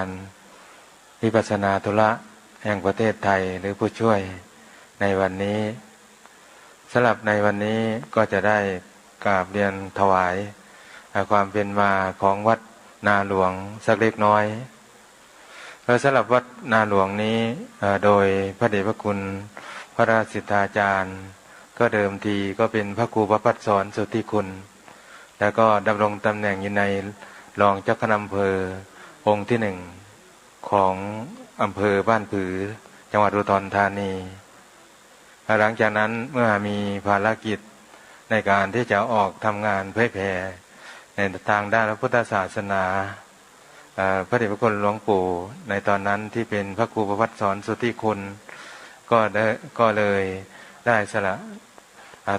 รวิปัสสนาธุระแห่งประเทศไทยหรือผู้ช่วยในวันนี้สำหรับในวันนี้ก็จะได้กราบเรียนถวายความเป็นมาของวัดนาหลวงสักเล็กน้อยสำหรับวัดนาหลวงนี้โดยพระเดชพระคุณพระราชสิทธาจารย์ก็เดิมทีก็เป็นพระครูประภัสสรสุทธิคุณแล้วก็ดำรงตำแหน่งอยู่ในรองเจ้าคณะอำเภอองค์ที่หนึ่งของอำเภอบ้านผือจังหวัดอุดรธานีหลังจากนั้นเมื่อมีภารกิจในการที่จะออกทำงานเผยแผ่ในทางด้านพระพุทธศาสนาพระเดชพระคุณหลวงปู่ในตอนนั้นที่เป็นพระครูประภัสสรสุทธิคุณก็เลยได้สละ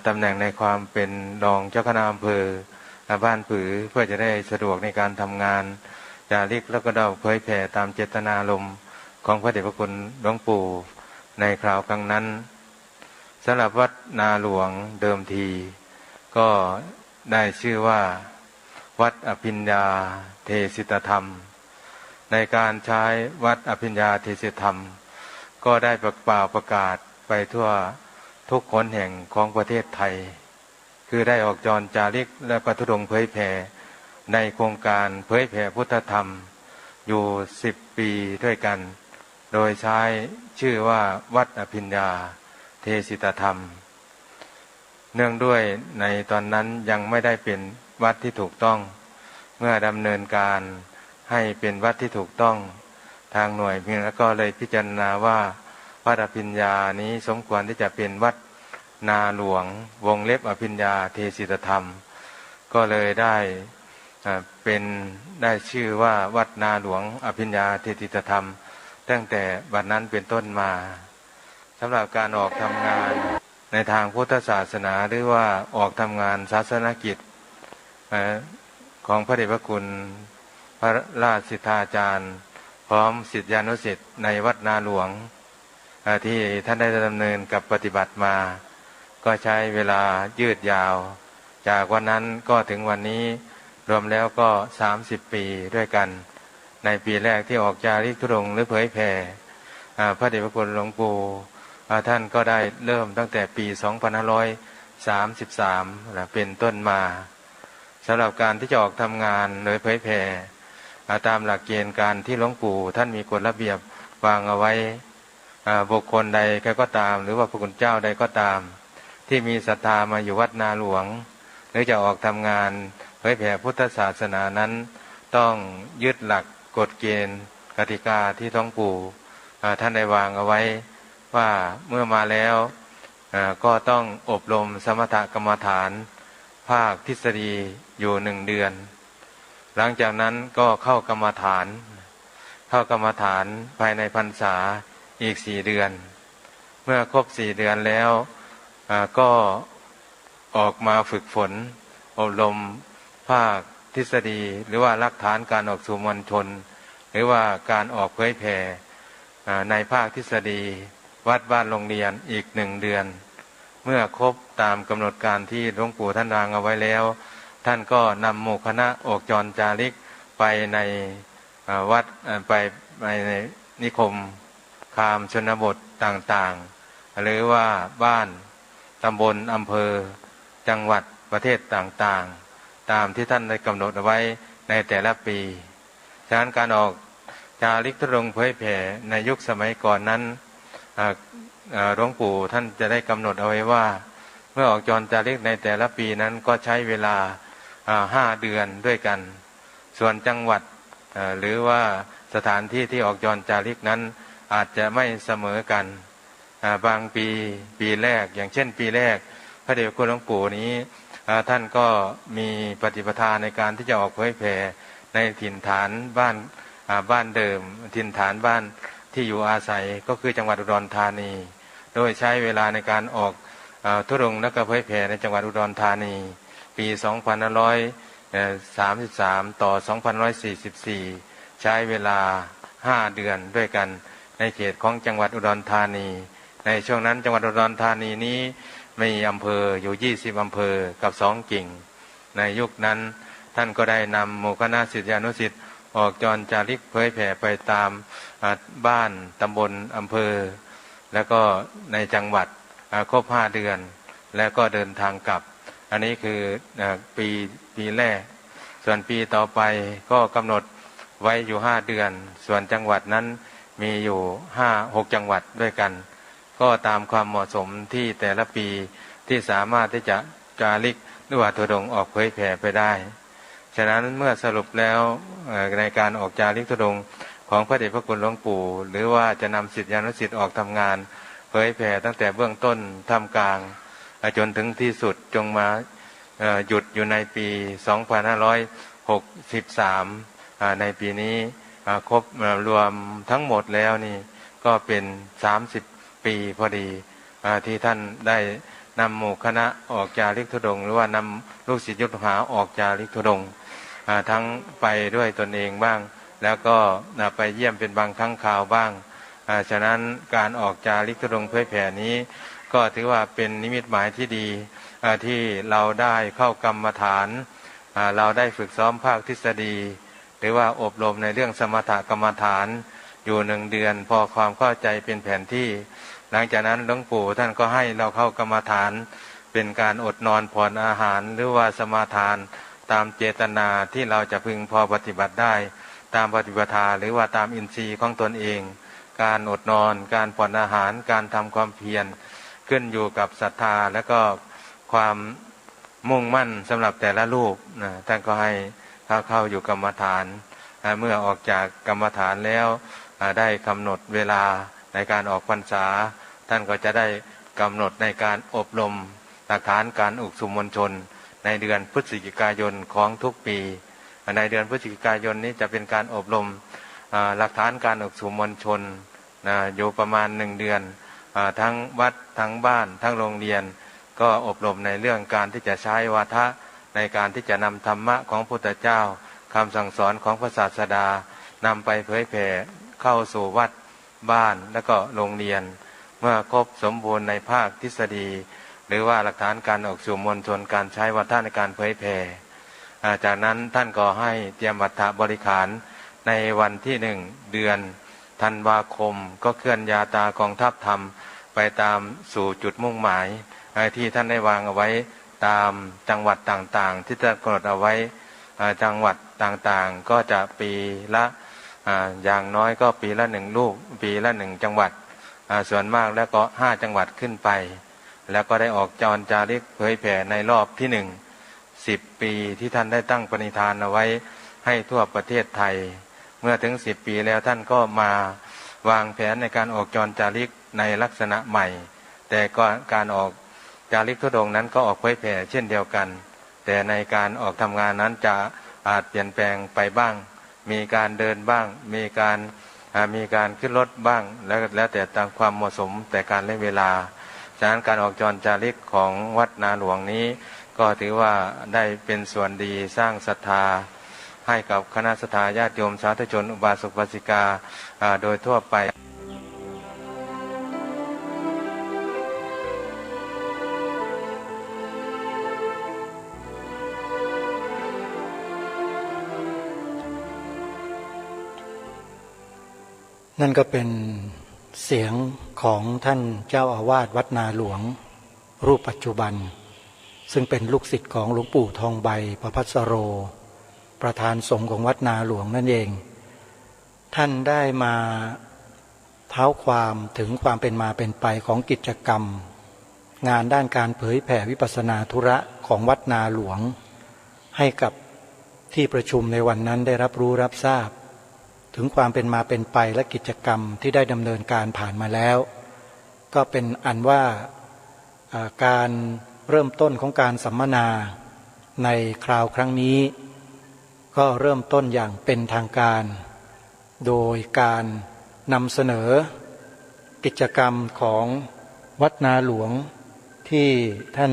ตำแหน่งในความเป็นรองเจ้าคณะอำเภอบ้านผือเพื่อจะได้สะดวกในการทำงานจาริกแล้วก็ได้เผยแผ่ตามเจตนารมณ์ของพระเดชพระคุณหลวงปู่ในคราวครั้งนั้นสำหรับวัดนาหลวงเดิมทีก็ได้ชื่อว่าวัดอภิญญาเทศิตธรรมในการใช้วัดอภิญญาเทศิตธรรมก็ได้ประกาศไปทั่วทุกคนแห่งของประเทศไทยคือได้ออกจรจาริกและก็ธุดงค์เผยแผ่ในโครงการเผยแผ่พุทธธรรมอยู่10 ปีด้วยกันโดยใช้ชื่อว่าวัดอภิญญาเทศิตธรรมเนื่องด้วยในตอนนั้นยังไม่ได้เป็นวัดที่ถูกต้องเมื่อดำเนินการให้เป็นวัดที่ถูกต้องทางหน่วยเพียงแล้วก็เลยพิจารณาว่าวัดอภิญญานี้สมควรที่จะเป็นวัดนาหลวงวงเล็บอภิญญาเทศิตธรรมก็เลยได้ชื่อว่าวัดนาหลวงอภิญญาเทศิตธรรมตั้งแต่บัดนั้นเป็นต้นมาสำหรับการออกทำงานในทางพุทธศาสนาหรือว่าออกทำงานศาสนกิจของพระเดชพระคุณพระราชสิทธาจารย์พร้อมศิษยานุศิษย์ในวัดนาหลวงที่ท่านได้ดำเนินกับปฏิบัติมาก็ใช้เวลายืดยาวจากวันนั้นก็ถึงวันนี้รวมแล้วก็30 ปีด้วยกันในปีแรกที่ออกจาริกธุดงค์หรือเผยแผ่พระเดชพระคุณหลวงปู่ท่านก็ได้เริ่มตั้งแต่ปี2533เป็นต้นมาสำหรับการที่จะออกทำงานโดยเผยแผ่ตามหลักเกณฑ์การที่หลวงปู่ท่านมีกฎระเบียบวางเอาไว้บุคคลใดก็ตามหรือว่าพระคุณเจ้าใดก็ตามที่มีศรัทธามาอยู่วัดนาหลวงหรือจะออกทำงานเผยแผ่พุทธศาสนานั้นต้องยึดหลักกฎเกณฑ์กติกาที่หลวงปู่ท่านได้วางเอาไว้ว่าเมื่อมาแล้วก็ต้องอบรมสมถกรรมฐานภาคทฤษฎีอยู่1 เดือนหลังจากนั้นก็เข้ากรรมฐานภายในพรรษาอีก4 เดือนเมื่อครบ4 เดือนแล้วก็ออกมาฝึกฝนอบรมภาคทฤษฎีหรือว่าหลักฐานการออกสู่มวลชนหรือว่าการออกเผยแผ่ในภาคทฤษฎีวัดบ้านโรงเรียนอีก1 เดือนเมื่อครบตามกำหนดการที่หลวงปู่ท่านวางเอาไว้แล้วท่านก็นำหมู่คณะออกจรจาริกไปในวัดไปในนิคมคามชนบทต่างๆหรือว่าบ้านตำบลอำเภอจังหวัดประเทศต่างๆตามที่ท่านได้กำหนดเอาไว้ในแต่ละปีฉะนั้นการออกจาริกธุดงค์เผยแผ่ในยุคสมัยก่อนนั้นหลวงปู่ท่านจะได้กำหนดเอาไว้ว่าเมื่อออกจรจาริกในแต่ละปีนั้นก็ใช้เวลา5 เดือนด้วยกันส่วนจังหวัดหรือว่าสถานที่ที่ออกจรจาริกนั้นอาจจะไม่เสมอกัน บางปีแรกอย่างเช่นปีแรกพระเดชพระคุณหลวงปู่นี้ท่านก็มีปฏิปทาในการที่จะออกเผยแผ่ในถิ่นฐานบ้านเดิมถิ่นฐานบ้านที่อยู่อาศัยก็คือจังหวัดอุดรธานีโดยใช้เวลาในการออกธุดงค์และก็เผยแผ่ในจังหวัดอุดรธานีปี2533 ต่อ 2544 ใช้เวลา5 เดือนด้วยกันในเขตของจังหวัดอุดรธานีในช่วงนั้นจังหวัดอุดรธานีนี้มีอำเภออยู่20 อำเภอกับ2 กิ่งในยุคนั้นท่านก็ได้นำหมู่คณะศิษยานุศิษย์ออกจรจาริกเผยแผ่ไปตามบ้านตำบลอำเภอแล้วก็ในจังหวัดครบ5 เดือนแล้วก็เดินทางกลับอันนี้คือปีแรกส่วนปีต่อไปก็กำหนดไว้อยู่5 เดือนส่วนจังหวัดนั้นมีอยู่6 จังหวัดด้วยกันก็ตามความเหมาะสมที่แต่ละปีที่สามารถที่จะจาริกหรือว่าธุดงค์ออกเผยแผ่ไปได้ฉะนั้นเมื่อสรุปแล้วในการออกจาริกธุดงค์ของพระเดชพระคุณหลวงปู่หรือว่าจะนำศิษยานุศิษย์ออกทำงานเผยแผ่ตั้งแต่เบื้องต้นท่ามกลางจนถึงที่สุดจงมาหยุดอยู่ในปี 2563 ในปีนี้ครบรวมทั้งหมดแล้วนี่ก็เป็น30 ปีพอดีที่ท่านได้นำหมู่คณะออกจาริกธุดงค์หรือว่านำลูกศิษย์ลูกหาออกจาริกธุดงค์ทั้งไปด้วยตนเองบ้างแล้วก็ไปเยี่ยมเป็นบางครั้งคราวบ้างฉะนั้นการออกจาริกธุดงค์เผยแผ่นี้ก็ถือว่าเป็นนิมิตหมายที่ดีที่เราได้เข้ากรรมฐานเราได้ฝึกซ้อมภาคทฤษฎีหรือว่าอบรมในเรื่องสมถกรรมฐานอยู่1 เดือนพอความเข้าใจเป็นแผนที่หลังจากนั้นหลวงปู่ท่านก็ให้เราเข้ากรรมฐานเป็นการอดนอนผ่อนอาหารหรือว่าสมาทานตามเจตนาที่เราจะพึงพอปฏิบัติได้ตามปฏิปทาหรือว่าตามอินทรีย์ของตนเองการอดนอนการผ่อนอาหารการทำความเพียรขึ้นอยู่กับศรัทธาและก็ความมุ่งมั่นสำหรับแต่ละรูปท่านก็ให้เข้าอยู่กรรมฐานเมื่อออกจากกรรมฐานแล้วได้กำหนดเวลาในการออกพรรษาท่านก็จะได้กำหนดในการอบรมหลักฐานการอุกษุมวลชนในเดือนพฤศจิกายนของทุกปีในเดือนพฤศจิกายนนี้จะเป็นการอบรมหลักฐานการอุกษุมวลชนอยู่ประมาณ1 เดือนทั้งวัดทั้งบ้านทั้งโรงเรียนก็อบรมในเรื่องการที่จะใช้วาทะในการที่จะนำธรรมะของพระพุทธเจ้าคำสั่งสอนของพระศาสดานำไปเผยแผ่เข้าสู่วัดบ้านและก็โรงเรียนเมื่อครบสมบูรณ์ในภาคทฤษฎีหรือว่าหลักฐานการออกสู่มวลชนการใช้วาทะในการเผยแผ่จากนั้นท่านก็ให้เตรียมอัฐบริขารในวันที่1 เดือนธันวาคมก็เคลื่อนยาตากองทัพธรรมไปตามสู่จุดมุ่งหมายที่ท่านได้วางเอาไว้ตามจังหวัดต่างๆที่ท่านกำหนดเอาไว้จังหวัดต่างๆก็จะปีละอย่างน้อยก็ปีละ1 ลูกปีละ1 จังหวัดส่วนมากแล้วก็5 จังหวัดขึ้นไปแล้วก็ได้ออกจาริกเผยแผ่ในรอบที่10 ปีที่ท่านได้ตั้งปณิธานเอาไว้ให้ทั่วประเทศไทยเมื่อถึง10 ปีแล้วท่านก็มาวางแผนในการออกจาริกในลักษณะใหม่แต่ก็การออกจาริกธุดงค์นั้นก็ออกเผยแผ่เช่นเดียวกันแต่ในการออกทำงานนั้นจะอาจเปลี่ยนแปลงไปบ้างมีการเดินบ้างมีการขึ้นรถบ้างแล้วแต่ตามความเหมาะสมแต่การและเวลาฉะนั้นการออกจาริกของวัดนาหลวงนี้ก็ถือว่าได้เป็นส่วนดีสร้างศรัทธาให้กับคณะสัทธาญาติโยมสาธุชนอุบาสกอุบาสิกาโดยทั่วไป นั่นก็เป็นเสียงของท่านเจ้าอาวาสวัดนาหลวงรูปปัจจุบันซึ่งเป็นลูกศิษย์ของหลวงปู่ทองใบประภัสสโรประธานสงฆ์ของวัดนาหลวงนั่นเองท่านได้มาเท้าความถึงความเป็นมาเป็นไปของกิจกรรมงานด้านการเผยแผ่วิปัสสนาธุระของวัดนาหลวงให้กับที่ประชุมในวันนั้นได้รับรู้รับทราบถึงความเป็นมาเป็นไปและกิจกรรมที่ได้ดำเนินการผ่านมาแล้ว ก็เป็นอันว่าการเริ่มต้นของการสัมมนาในคราวครั้งนี้ก็เริ่มต้นอย่างเป็นทางการโดยการนำเสนอกิจกรรมของวัดนาหลวงที่ท่า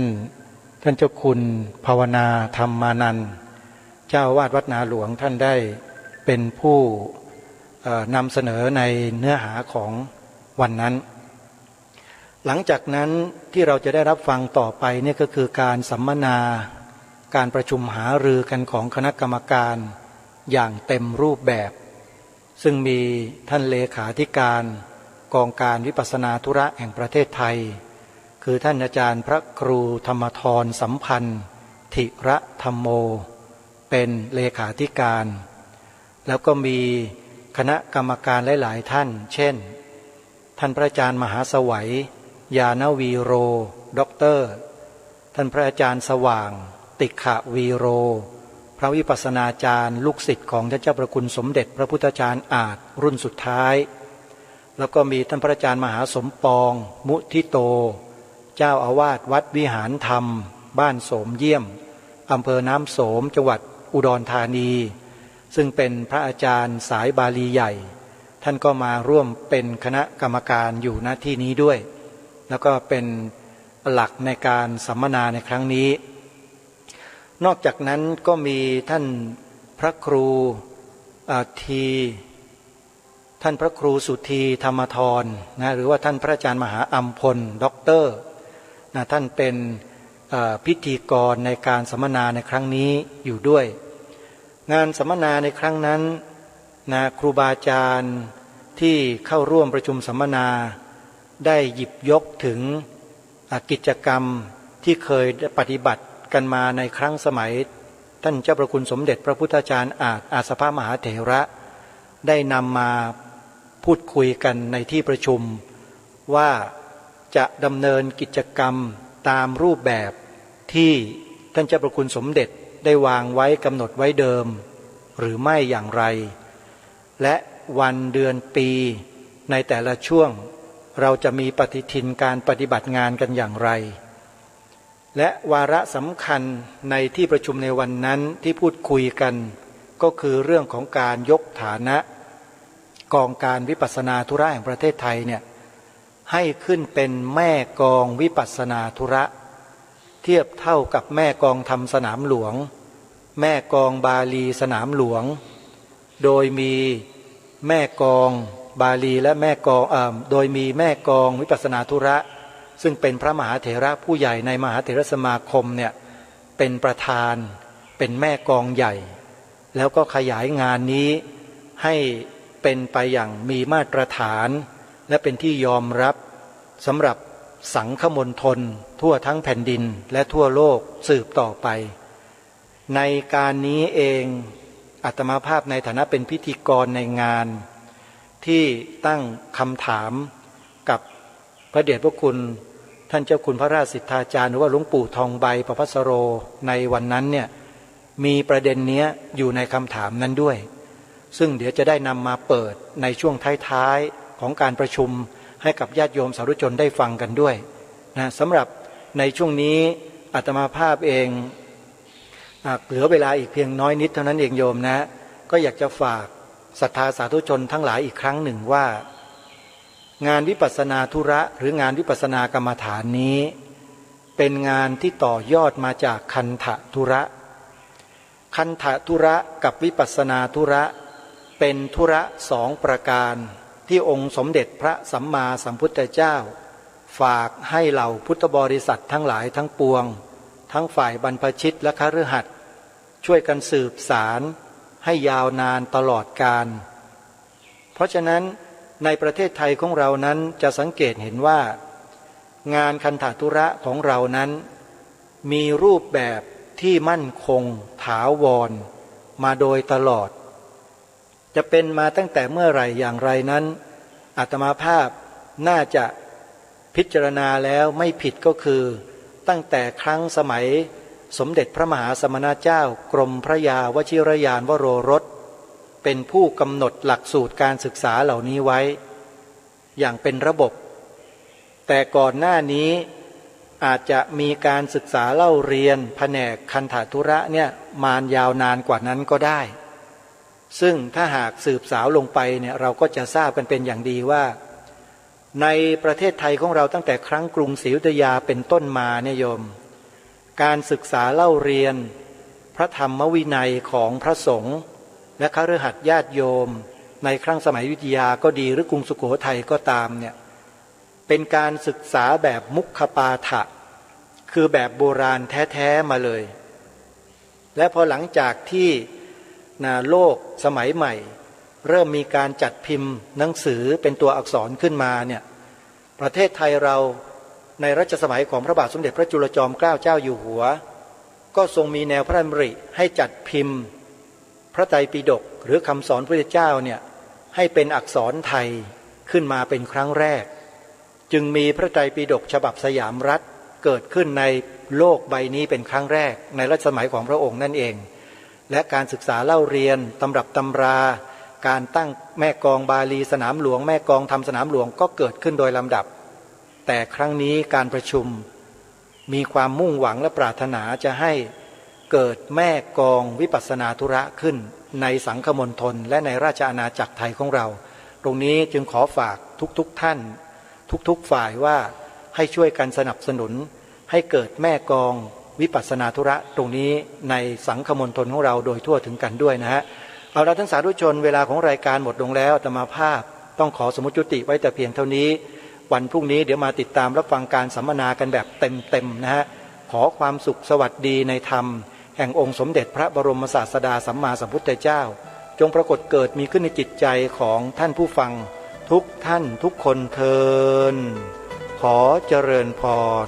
นเจ้าคุณภาวนาธรรมานันท์เจ้าอาวาสวัดนาหลวงท่านได้เป็นผู้นำเสนอในเนื้อหาของวันนั้นหลังจากนั้นที่เราจะได้รับฟังต่อไปเนี่ยก็คือการสัมมนาการประชุมหารือกันของคณะกรรมการอย่างเต็มรูปแบบซึ่งมีท่านเลขาธิการกองการวิปัสสนาธุระแห่งประเทศไทยคือท่านอาจารย์พระครูธรรมธรสัมพันธ์ธิระธรรมโมเป็นเลขาธิการแล้วก็มีคณะกรรมการหลายๆท่านเช่นท่านพระอาจารย์มหาสวัยยานวีโรด็อกเตอร์ท่านพระอาจารย์สว่างติขวีโรพระวิปัสสนาจารย์ลูกศิษย์ของท่านเจ้าประคุณสมเด็จพระพุทธจารย์อาจรุ่นสุดท้ายแล้วก็มีท่านพระอาจารย์มหาสมปองมุทิโตเจ้าอาวาสวัดวิหารธรรมบ้านโสมเยี่ยมอำเภอน้ำโสมจังหวัดอุดรธานีซึ่งเป็นพระอาจารย์สายบาลีใหญ่ท่านก็มาร่วมเป็นคณะกรรมการอยู่ณที่นี้ด้วยแล้วก็เป็นหลักในการสัมมนาในครั้งนี้นอกจากนั้นก็มีท่านพระครูท่านพระครูสุธีธรรมธรนะหรือว่าท่านพระอาจารย์มหาอัมพลด็อกเตอร์นะท่านเป็นพิธีกรในการสัมมนาในครั้งนี้อยู่ด้วยงานสัมมนาในครั้งนั้นนะครูบาอาจารย์ที่เข้าร่วมประชุมสัมมนาได้หยิบยกถึงกิจกรรมที่เคยปฏิบัติกันมาในครั้งสมัยท่านเจ้าประคุณสมเด็จพระพุทธจารย์อาสภมหาเถระได้นำมาพูดคุยกันในที่ประชุมว่าจะดำเนินกิจกรรมตามรูปแบบที่ท่านเจ้าประคุณสมเด็จได้วางไว้กำหนดไว้เดิมหรือไม่อย่างไรและวันเดือนปีในแต่ละช่วงเราจะมีปฏิทินการปฏิบัติงานกันอย่างไรและวาระสำคัญในที่ประชุมในวันนั้นที่พูดคุยกันก็คือเรื่องของการยกฐานะกองการวิปัสสนาธุระแห่งประเทศไทยเนี่ยให้ขึ้นเป็นแม่กองวิปัสสนาธุระเทียบเท่ากับแม่กองธรรมสนามหลวงแม่กองบาลีสนามหลวงโดยมีแม่กองบาลีและแม่กองโดยมีแม่กองวิปัสสนาธุระซึ่งเป็นพระมหาเถระผู้ใหญ่ในมหาเถรสมาคมเนี่ยเป็นประธานเป็นแม่กองใหญ่แล้วก็ขยายงานนี้ให้เป็นไปอย่างมีมาตรฐานและเป็นที่ยอมรับสำหรับสังฆมณฑลทั่วทั้งแผ่นดินและทั่วโลกสืบต่อไปในการนี้เองอาตมาภาพในฐานะเป็นพิธีกรในงานที่ตั้งคำถามกับพระเดชพระคุณท่านเจ้าคุณพระราชสิทธาจารย์หรือว่าหลวงปู่ทองใบประภัสโรในวันนั้นเนี่ยมีประเด็นนี้อยู่ในคำถามนั้นด้วยซึ่งเดี๋ยวจะได้นำมาเปิดในช่วงท้ายๆของการประชุมให้กับญาติโยมสาธุชนได้ฟังกันด้วยนะสำหรับในช่วงนี้อาตมาภาพเองเหลือเวลาอีกเพียงน้อยนิดเท่านั้นเองโยมนะก็อยากจะฝากศรัทธาสาธุชนทั้งหลายอีกครั้งหนึ่งว่างานวิปัสสนาธุระหรืองานวิปัสสนากรรมฐานนี้เป็นงานที่ต่อยอดมาจากคันธธุระคันธธุระกับวิปัสสนาธุระเป็นธุระสองประการที่องค์สมเด็จพระสัมมาสัมพุทธเจ้าฝากให้เหล่าพุทธบริษัททั้งหลายทั้งปวงทั้งฝ่ายบรรพชิตและคฤหัสถ์ช่วยกันสืบสารให้ยาวนานตลอดกาลเพราะฉะนั้นในประเทศไทยของเรานั้นจะสังเกตเห็นว่างานคันธธุระของเรานั้นมีรูปแบบที่มั่นคงถาวรมาโดยตลอดจะเป็นมาตั้งแต่เมื่อไหร่อย่างไรนั้นอาตมาภาพน่าจะพิจารณาแล้วไม่ผิดก็คือตั้งแต่ครั้งสมัยสมเด็จพระมหาสมณเจ้ากรมพระยาวชิรยานวโรรสเป็นผู้กำหนดหลักสูตรการศึกษาเหล่านี้ไว้อย่างเป็นระบบ แต่ก่อนหน้านี้อาจจะมีการศึกษาเล่าเรียนแผนกคันธทุระเนี่ยมายาวนานกว่านั้นก็ได้ซึ่งถ้าหากสืบสาวลงไปเนี่ยเราก็จะทราบกันเป็นอย่างดีว่าในประเทศไทยของเราตั้งแต่ครั้งกรุงศรีอยุธยาเป็นต้นมาเนี่ยโยมการศึกษาเล่าเรียนพระธรรมวินัยของพระสงฆ์และคฤหัสถ์ญาติโยมในครั้งสมัยอยุธยาก็ดีหรือกรุงสุโขทัยก็ตามเนี่ยเป็นการศึกษาแบบมุขปาฐะคือแบบโบราณแท้ๆมาเลยและพอหลังจากที่โลกสมัยใหม่เริ่มมีการจัดพิมพ์หนังสือเป็นตัวอักษรขึ้นมาเนี่ยประเทศไทยเราในรัชสมัยของพระบาทสมเด็จพระจุลจอมเกล้าเจ้าอยู่หัวก็ทรงมีแนวพระดำริให้จัดพิมพ์พระไตรปิฎกหรือคำสอนพระพุทธเจ้าเนี่ยให้เป็นอักษรไทยขึ้นมาเป็นครั้งแรกจึงมีพระไตรปิฎกฉบับสยามรัฐเกิดขึ้นในโลกใบนี้เป็นครั้งแรกในรัชสมัยของพระองค์นั่นเองและการศึกษาเล่าเรียนตำรับตำราการตั้งแม่กองบาลีสนามหลวงแม่กองทำสนามหลวงก็เกิดขึ้นโดยลำดับแต่ครั้งนี้การประชุมมีความมุ่งหวังและปรารถนาจะให้เกิดแม่กองวิปัสสนาธุระขึ้นในสังฆมณฑลและในราชอาณาจักรไทยของเราตรงนี้จึงขอฝากทุกท่านทุกฝ่ายว่าให้ช่วยกันสนับสนุนให้เกิดแม่กองวิปัสสนาธุระตรงนี้ในสังฆมณฑลของเราโดยทั่วถึงกันด้วยนะฮะเอาละท่านสาธุชนเวลาของรายการหมดลงแล้วอาตมาภาพต้องขอสมมุติจุติไว้แต่เพียงเท่านี้วันพรุ่งนี้เดี๋ยวมาติดตามรับฟังการสัมมนากันแบบเต็มๆนะฮะขอความสุขสวัสดีในธรรมแห่งองค์สมเด็จพระบรมศาสดาสัมมาสัมพุทธเจ้าจงปรากฏเกิดมีขึ้นในจิตใจของท่านผู้ฟังทุกท่านทุกคนเทอญขอเจริญพร